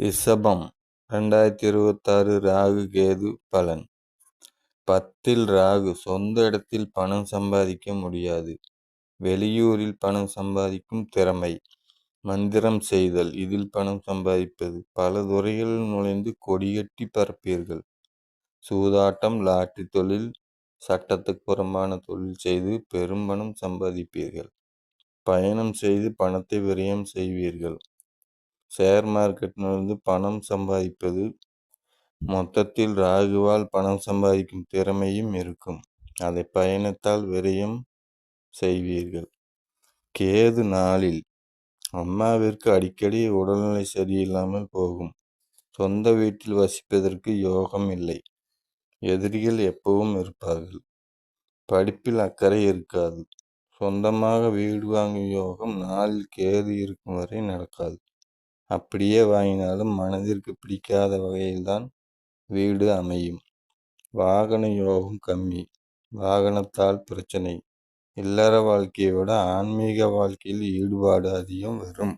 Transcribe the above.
ரிஷபம் 2026 ராகு கேது பலன். 10ல் ராகு. சொந்த இடத்தில் பணம் சம்பாதிக்க முடியாது. வெளியூரில் பணம் சம்பாதிக்கும் திறமை. மந்திரம் செய்தல் இதில் பணம் சம்பாதிப்பது. பல துறைகளில் நுழைந்து கொடிகட்டி பறப்பீர்கள். சூதாட்டம், லாட்டரி தொழில், சட்டத்துக்கு புறம்பான தொழில் செய்து பெரும் பணம் சம்பாதிப்பீர்கள். பயணம் செய்து பணத்தை விரயம் செய்வீர்கள். ஷேர் மார்க்கெட்டிலிருந்து பணம் சம்பாதிப்பது. மொத்தத்தில் ராகுவால் பணம் சம்பாதிக்கும் திறமையும் இருக்கும். அதை பயணத்தால் விரயம் செய்வீர்கள். கேது நாளில் அம்மாவிற்கு அடிக்கடி உடல்நிலை சரியில்லாமல் போகும். சொந்த வீட்டில் வசிப்பதற்கு யோகம் இல்லை. எதிரிகள் எப்பவும் இருப்பார்கள். படிப்பில் அக்கறை இருக்காது. சொந்தமாக வீடு வாங்கும் யோகம் நாளில் கேது இருக்கும் வரை நடக்காது. அப்படியே வாங்கினாலும் மனதிற்கு பிடிக்காத வகையில்தான் வீடு அமையும். வாகன யோகம் கம்மி. வாகனத்தால் பிரச்சனை. இல்லற வாழ்க்கையை விட ஆன்மீக வாழ்க்கையில் ஈடுபாடு அதிகம் வரும்.